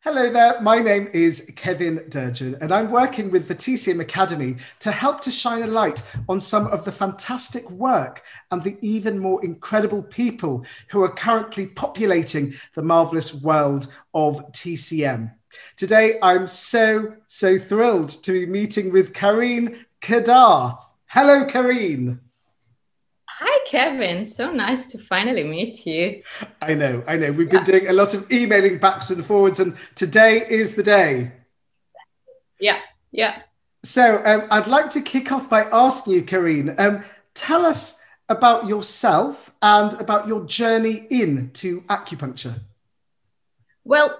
Hello there, my name is Kevin Durjun and I'm working with the TCM Academy to help to shine a light on some of the fantastic work and the even more incredible people who are currently populating the marvellous world of TCM. Today, I'm so thrilled to be meeting with Karin Kedar. Hello, Karine. Hi, Kevin. So nice to finally meet you. I know. We've been doing a lot of emailing backs and forwards, and today is the day. Yeah, yeah. So I'd like to kick off by asking you, Karine, tell us about yourself and about your journey into acupuncture. Well,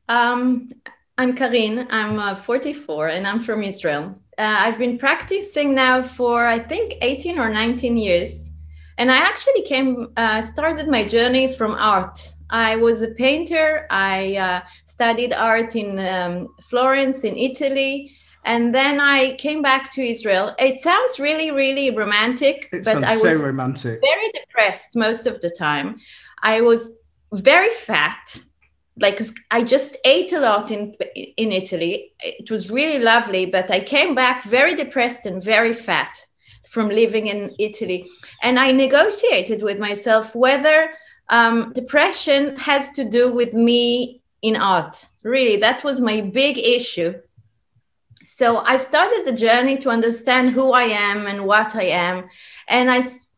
um, I'm Karin. I'm 44 and I'm from Israel. I've been practicing now for, I think, 18 or 19 years. And I actually started my journey from art. I was a painter. I studied art in Florence, in Italy. And then I came back to Israel. It sounds really, really romantic, It but sounds I so was romantic. very depressed most of the time. I was very fat. Like I just ate a lot in Italy. It was really lovely, but I came back very depressed and very fat from living in Italy. And I negotiated with myself whether depression has to do with me in art. Really, that was my big issue. So I started the journey to understand who I am and what I am. And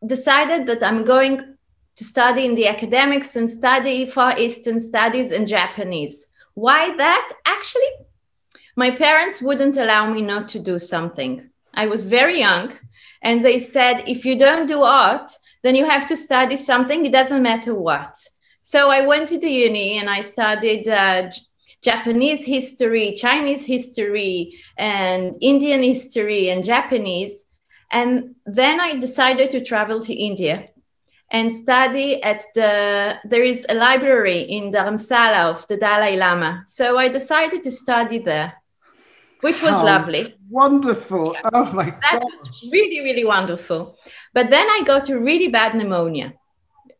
decided that I'm going to study in the academics and study Far Eastern studies and Japanese. Why that? Actually, my parents wouldn't allow me not to do something. I was very young, and they said, if you don't do art, then you have to study something. It doesn't matter what. So I went to the uni and I studied Japanese history, Chinese history, and Indian history and Japanese. And then I decided to travel to India and study there is a library in Dharamsala of the Dalai Lama. So I decided to study there, which was How lovely. wonderful. Yeah, Oh my that was gosh. really, really wonderful. But then I got a really bad pneumonia,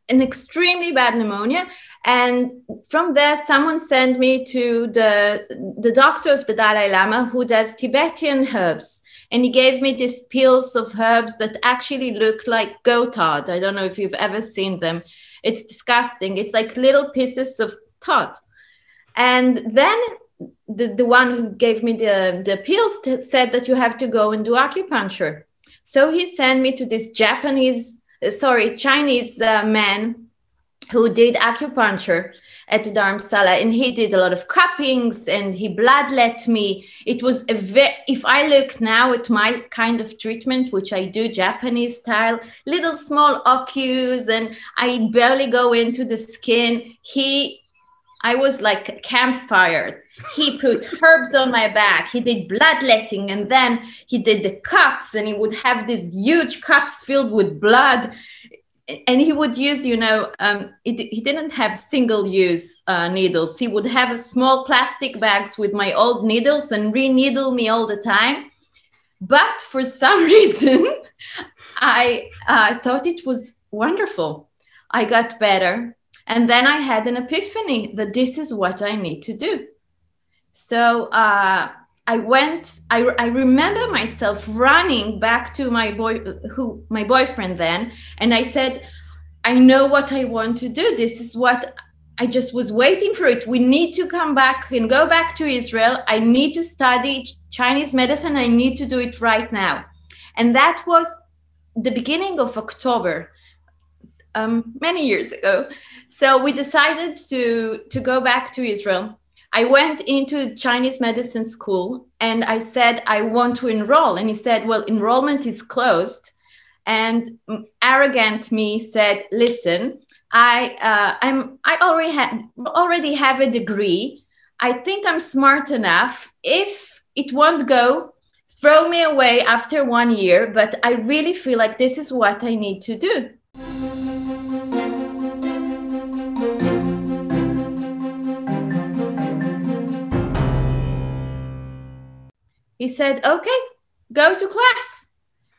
an extremely bad pneumonia. And from there, someone sent me to the doctor of the Dalai Lama who does Tibetan herbs. And he gave me these pills of herbs that actually look like goatard. I don't know if you've ever seen them. It's disgusting. It's like little pieces of tart. And then the one who gave me the pills said that you have to go and do acupuncture. So he sent me to this Chinese man who did acupuncture at the Dharamsala, and he did a lot of cuppings and he bloodlet me. It was if I look now at my kind of treatment, which I do Japanese style, little small occus, and I barely go into the skin. I was like a campfire. He put herbs on my back. He did bloodletting, and then he did the cups, and he would have these huge cups filled with blood. And he would use, he didn't have single-use needles. He would have a small plastic bags with my old needles and re-needle me all the time. But for some reason, I thought it was wonderful. I got better. And then I had an epiphany that this is what I need to do. So I remember myself running back to my boyfriend then. And I said, I know what I want to do. This is what I just was waiting for it. We need to come back and go back to Israel. I need to study Chinese medicine. I need to do it right now. And that was the beginning of October, many years ago. So we decided to go back to Israel. I went into Chinese medicine school and I said, I want to enroll. And he said, well, enrollment is closed. And arrogant me said, listen, I already have a degree. I think I'm smart enough. If it won't go, throw me away after 1 year. But I really feel like this is what I need to do. He said, okay, go to class.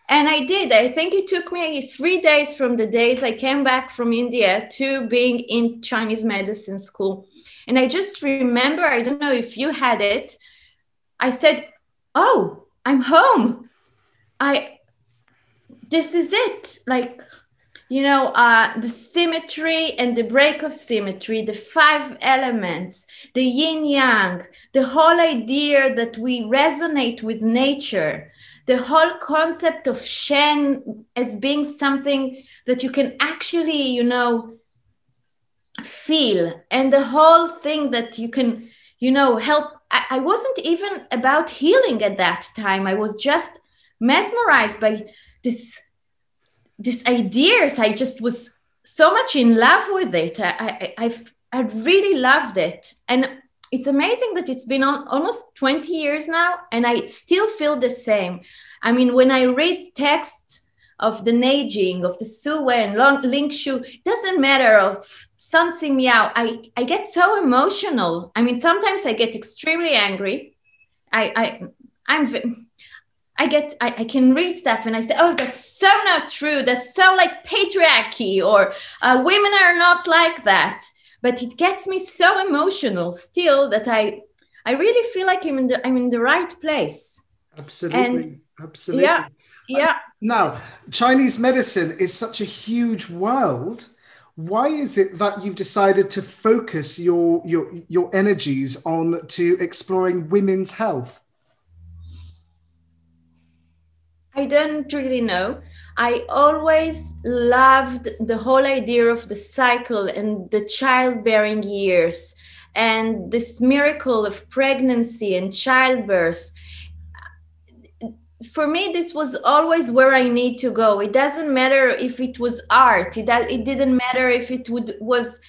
And I did. I think it took me 3 days from the days I came back from India to being in Chinese medicine school. And I just remember, I don't know if you had it, I said, oh, I'm home. This is it. Like, you know, the symmetry and the break of symmetry, the 5 elements, the yin yang, the whole idea that we resonate with nature, the whole concept of Shen as being something that you can actually, you know, feel, and the whole thing that you can, you know, help. I wasn't even about healing at that time. I was just mesmerized by these ideas. I just was so much in love with it. I really loved it. And it's amazing that it's been almost 20 years now, and I still feel the same. I mean, when I read texts of the Neijing, of the Suwen, Ling Shu, it doesn't matter, of Sun Si Miao, I get so emotional. I mean, sometimes I get extremely angry. I can read stuff and I say, oh, that's so not true. That's so like patriarchy, or women are not like that. But it gets me so emotional still that I really feel like I'm in the right place. Absolutely. Absolutely. Yeah. Yeah. Now, Chinese medicine is such a huge world. Why is it that you've decided to focus your energies on to exploring women's health? I don't really know. I always loved the whole idea of the cycle and the childbearing years and this miracle of pregnancy and childbirth. For me, this was always where I need to go. It doesn't matter if it was art. It didn't matter if it was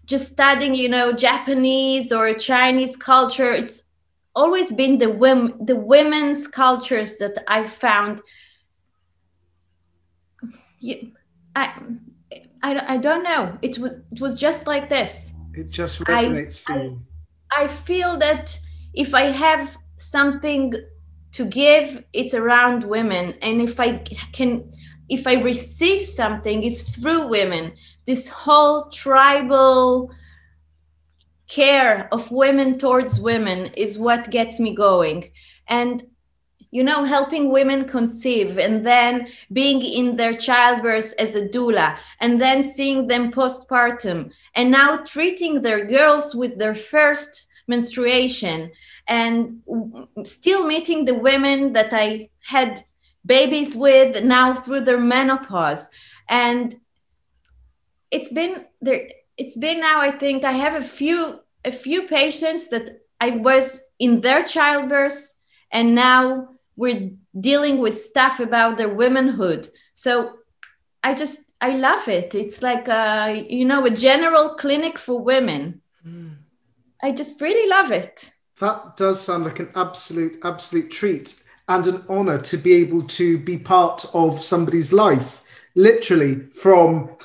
just studying, you know, Japanese or Chinese culture. It's always been the women's cultures that I found. I don't know. It was just like this. It just resonates for you. I feel that if I have something to give, it's around women, and if I receive something, it's through women. This whole tribal care of women towards women is what gets me going. And you know, helping women conceive, and then being in their childbirth as a doula, and then seeing them postpartum, and now treating their girls with their first menstruation, and still meeting the women that I had babies with now through their menopause. And it's been now, I think I have a few patients that I was in their childbirth, and now we're dealing with stuff about their womanhood. So I love it. It's like a general clinic for women. I just really love it. That does sound like an absolute treat and an honor to be able to be part of somebody's life, literally from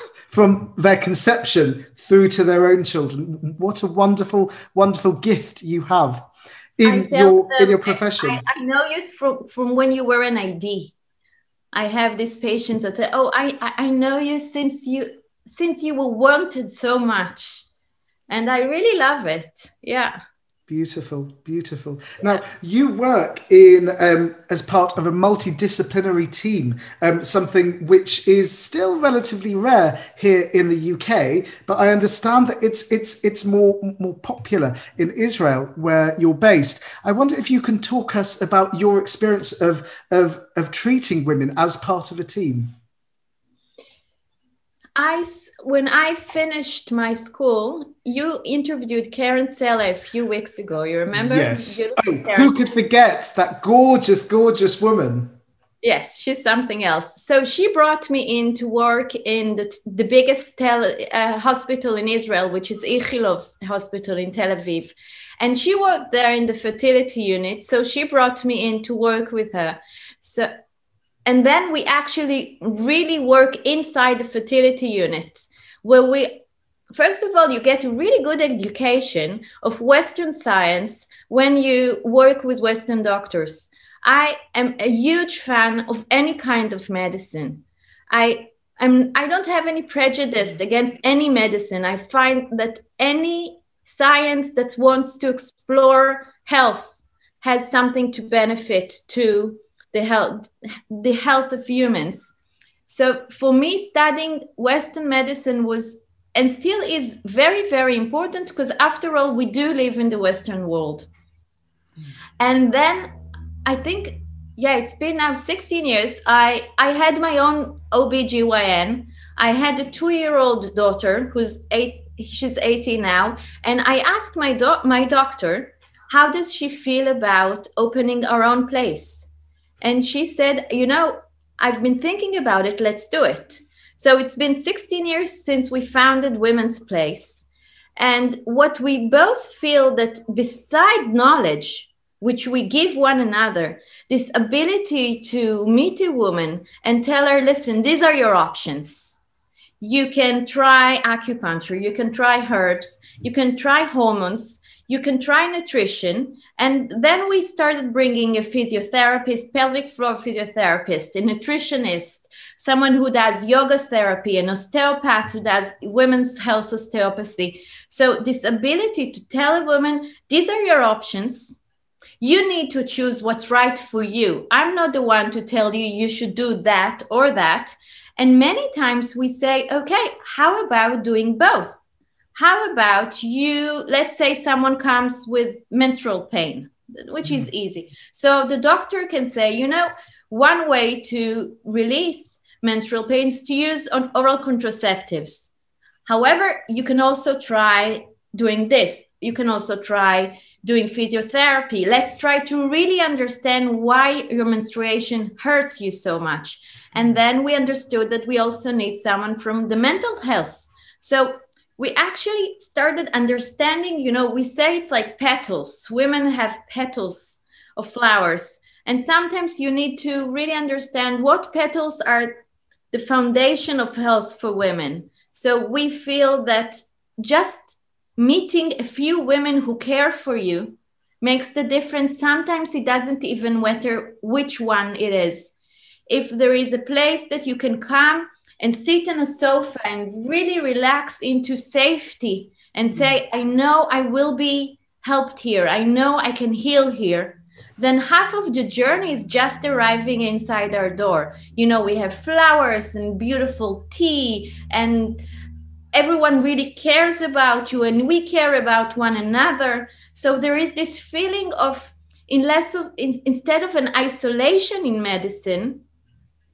their conception through to their own children. What a wonderful, wonderful gift you have in your profession. I know you from when you were an ID. I have these patients that say, oh, I know you since you were wanted so much. And I really love it. Yeah. Beautiful, beautiful. Now, you work in as part of a multidisciplinary team, something which is still relatively rare here in the UK, but I understand that it's more popular in Israel, where you're based. I wonder if you can talk us about your experience of treating women as part of a team. When I finished my school, you interviewed Karin Kedar a few weeks ago. You remember? Yes. Oh, who could forget that gorgeous, gorgeous woman? Yes, she's something else. So she brought me in to work in the biggest hospital in Israel, which is Ichilov's hospital in Tel Aviv. And she worked there in the fertility unit. So she brought me in to work with her. And then we actually really work inside the fertility unit, where first of all, you get a really good education of Western science when you work with Western doctors. I am a huge fan of any kind of medicine. I don't have any prejudice against any medicine. I find that any science that wants to explore health has something to benefit to the health of humans. So for me, studying Western medicine was and still is very, very important, because after all, we do live in the Western world. And then I think, yeah, it's been now 16 years. I had my own OBGYN. I had a 2-year-old daughter she's 18 now. And I asked my doctor, how does she feel about opening her own place? And she said, I've been thinking about it. Let's do it. So it's been 16 years since we founded Women's Place. And what we both feel that beside knowledge, which we give one another, this ability to meet a woman and tell her, listen, these are your options. You can try acupuncture, you can try herbs, you can try hormones, you can try nutrition. And then we started bringing a physiotherapist, pelvic floor physiotherapist, a nutritionist, someone who does yoga therapy, an osteopath who does women's health osteopathy. So this ability to tell a woman, these are your options. You need to choose what's right for you. I'm not the one to tell you you should do that or that. And many times we say, okay, how about doing both? How about let's say someone comes with menstrual pain, which is easy. So the doctor can say, one way to release menstrual pain is to use oral contraceptives. However, you can also try doing this. You can also try doing physiotherapy. Let's try to really understand why your menstruation hurts you so much. And then we understood that we also need someone from the mental health. So we actually started understanding, we say it's like petals. Women have petals of flowers. And sometimes you need to really understand what petals are the foundation of health for women. So we feel that just meeting a few women who care for you makes the difference. Sometimes it doesn't even matter which one it is. If there is a place that you can come and sit on a sofa and really relax into safety and say, I know I will be helped here. I know I can heal here. Then half of the journey is just arriving inside our door. We have flowers and beautiful tea, and everyone really cares about you, and we care about one another. So there is this feeling of, instead of an isolation in medicine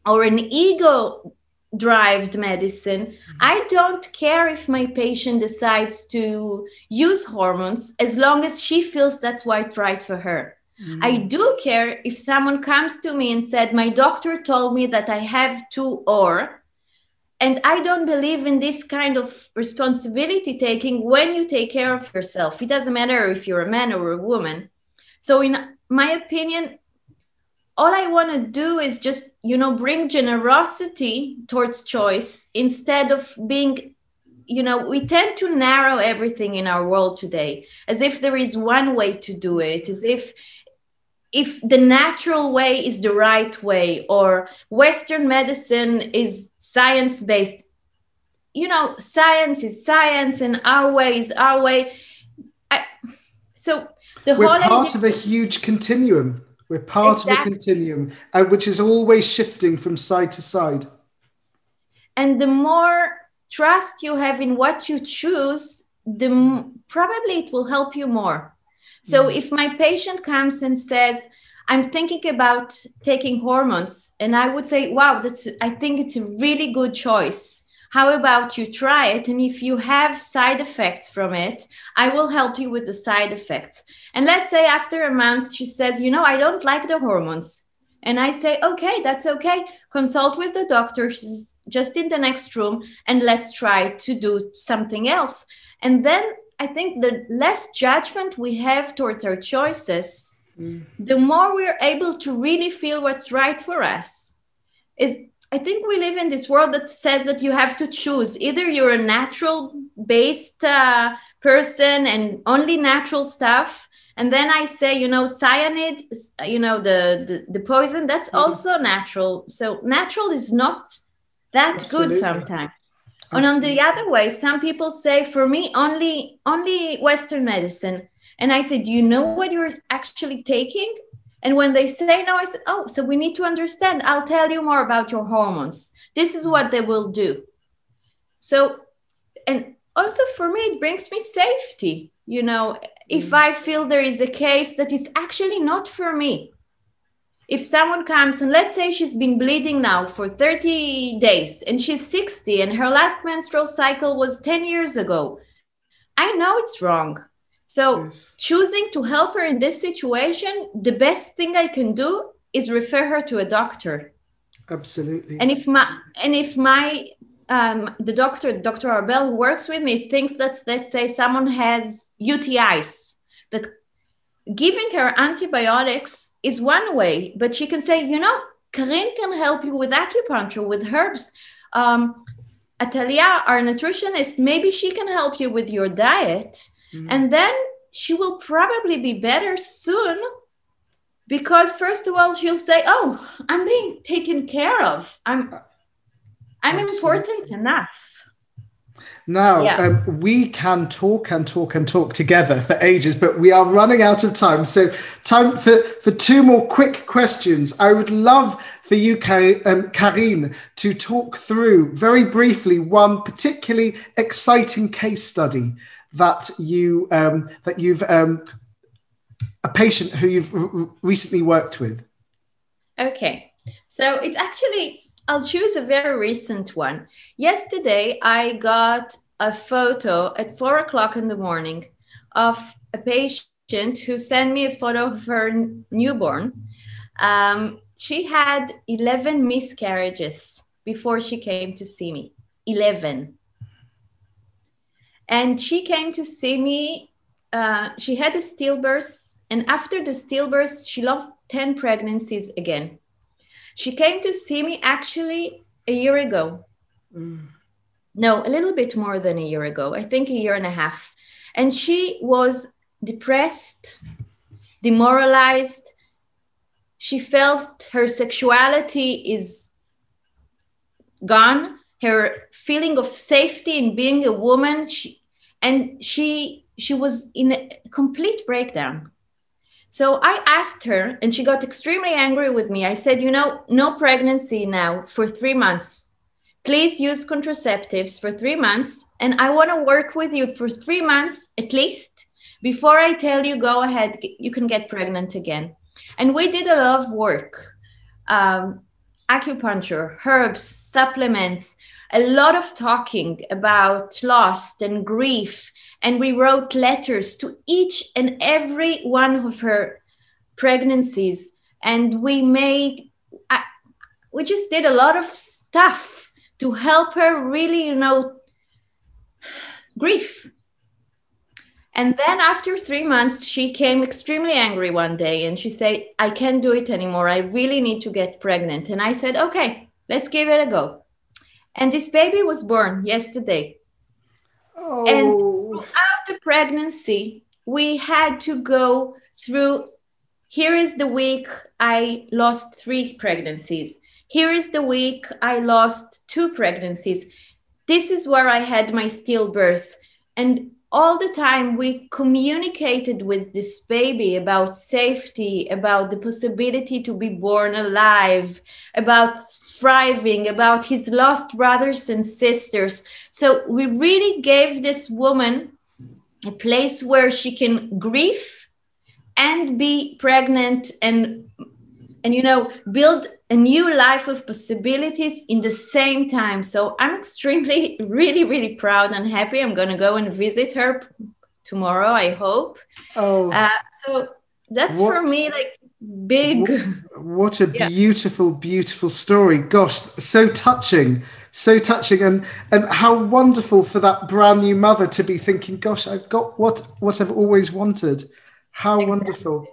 or an ego-driven medicine, I don't care if my patient decides to use hormones as long as she feels that's what's right for her. I do care if someone comes to me and said, my doctor told me that I have to, and I don't believe in this kind of responsibility taking when you take care of yourself. It doesn't matter if you're a man or a woman. So in my opinion, all I want to do is just, bring generosity towards choice instead of being, we tend to narrow everything in our world today, as if there is one way to do it, as if the natural way is the right way, or Western medicine is science-based. Science is science and our way is our way. We're part of a huge continuum. We're part of a continuum, which is always shifting from side to side. And the more trust you have in what you choose, probably it will help you more. So if my patient comes and says, I'm thinking about taking hormones, and I would say, wow, I think it's a really good choice. How about you try it? And if you have side effects from it, I will help you with the side effects. And let's say after a month, she says, I don't like the hormones. And I say, okay, that's okay. Consult with the doctor. She's just in the next room, and let's try to do something else. And then I think the less judgment we have towards our choices, the more we're able to really feel what's right for us. I think we live in this world that says that you have to choose. Either you're a natural-based person and only natural stuff. And then I say, cyanide, the poison, that's also natural. So natural is not that good sometimes. And on the other way, some people say, for me, only Western medicine. And I said, do you know what you're actually taking? And when they say no, I said, oh, so we need to understand. I'll tell you more about your hormones. This is what they will do. So, and also for me, it brings me safety. You know, if I feel there is a case that it's actually not for me. If someone comes and let's say she's been bleeding now for 30 days and she's 60 and her last menstrual cycle was 10 years ago, I know it's wrong. So choosing to help her in this situation, the best thing I can do is refer her to a doctor. Absolutely. And if the doctor, Dr. Arbel, who works with me, thinks that, let's say someone has UTIs, that giving her antibiotics is one way, but she can say, you know, Karin can help you with acupuncture, with herbs. Atalia, our nutritionist, maybe she can help you with your diet. And then she will probably be better soon because first of all, she'll say, oh, I'm being taken care of. I'm important enough. Now, we can talk and talk and talk together for ages, but we are running out of time. So time for two more quick questions. I would love for you, Karin, to talk through very briefly one particularly exciting case study that you've a patient who you've recently worked with. Okay, so it's actually, I'll choose a very recent one. Yesterday, I got a photo at 4 o'clock in the morning of a patient who sent me a photo of her newborn. She had 11 miscarriages before she came to see me, 11. And she came to see me, she had a stillbirth, and after the stillbirth, she lost 10 pregnancies again. She came to see me actually a year ago. No, a little bit more than a year ago, I think a year and a half. And she was depressed, demoralized. She felt her sexuality is gone, her feeling of safety in being a woman, she was in a complete breakdown. So I asked her, and she got extremely angry with me. I said, you know, no pregnancy now for 3 months. Please use contraceptives for 3 months. And I want to work with you for 3 months at least before I tell you, go ahead, you can get pregnant again. And we did a lot of work, acupuncture, herbs, supplements, a lot of talking about loss and grief. And we wrote letters to each and every one of her pregnancies. And we just did a lot of stuff to help her really, you know, grief. And then after 3 months, she came extremely angry one day and she said, I can't do it anymore. I really need to get pregnant. And I said, okay, let's give it a go. And this baby was born yesterday. Oh. And throughout the pregnancy, we had to go through, here is the week I lost 3 pregnancies. Here is the week I lost 2 pregnancies. This is where I had my stillbirth. And all the time we communicated with this baby about safety, about the possibility to be born alive, about thriving, about his lost brothers and sisters. So we really gave this woman a place where she can grieve and be pregnant and you know, build a new life of possibilities in the same time. So I'm extremely, really, really proud and happy. I'm going to go and visit her tomorrow, I hope. Oh, so that's for me, like, big. What a beautiful, beautiful story. Gosh, so touching, and how wonderful for that brand new mother to be thinking, gosh, I've got what I've always wanted. How wonderful.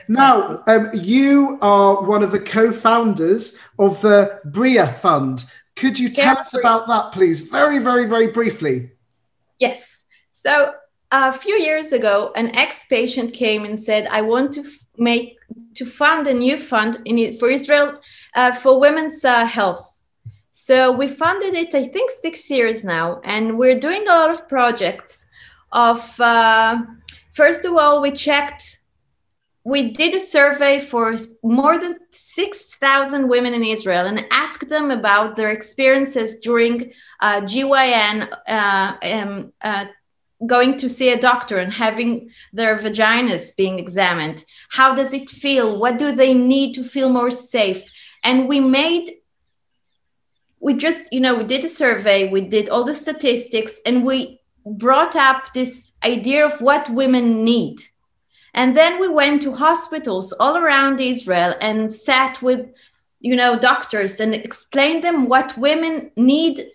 Now, you are one of the co-founders of the Bria Fund. Could you tell us about that, please? Very, very, very briefly. Yes. So a few years ago, an ex-patient came and said, I want to fund a new fund for Israel for women's health. So we funded it, I think, 6 years now, and we're doing a lot of projects of, first of all, we did a survey for more than 6,000 women in Israel and asked them about their experiences during GYN, going to see a doctor and having their vaginas being examined. How does it feel? What do they need to feel more safe? And we just, we did a survey, we did all the statistics, and we brought up this idea of what women need. And then we went to hospitals all around Israel and sat with, doctors and explained them what women need.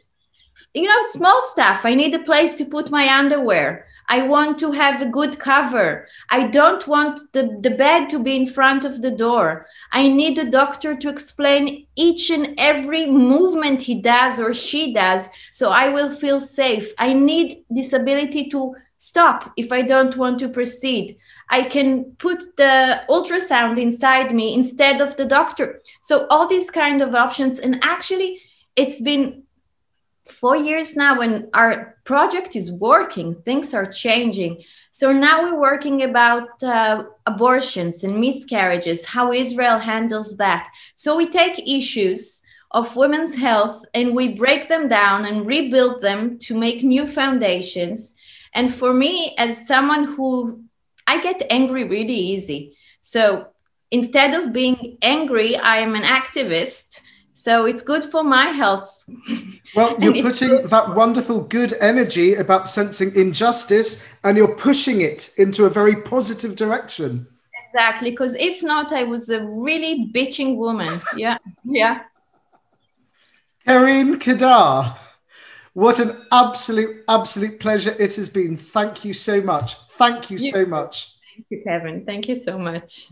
Small stuff. I need a place to put my underwear. I want to have a good cover. I don't want the bed to be in front of the door. I need a doctor to explain each and every movement he does or she does, so I will feel safe. I need this ability to stop if I don't want to proceed. I can put the ultrasound inside me instead of the doctor. So all these kind of options. And actually, it's been 4 years now and our project is working. Things are changing. So now we're working about abortions and miscarriages, how Israel handles that. So we take issues of women's health and we break them down and rebuild them to make new foundations. And for me, as someone I get angry really easy. So instead of being angry, I am an activist. So it's good for my health. Well, you're putting that wonderful good energy about sensing injustice and you're pushing it into a very positive direction. Exactly, because if not, I was a really bitching woman. Yeah, yeah. Karine Kedar, what an absolute pleasure it has been. Thank you so much. Thank you so much. Thank you, Kevin. Thank you so much.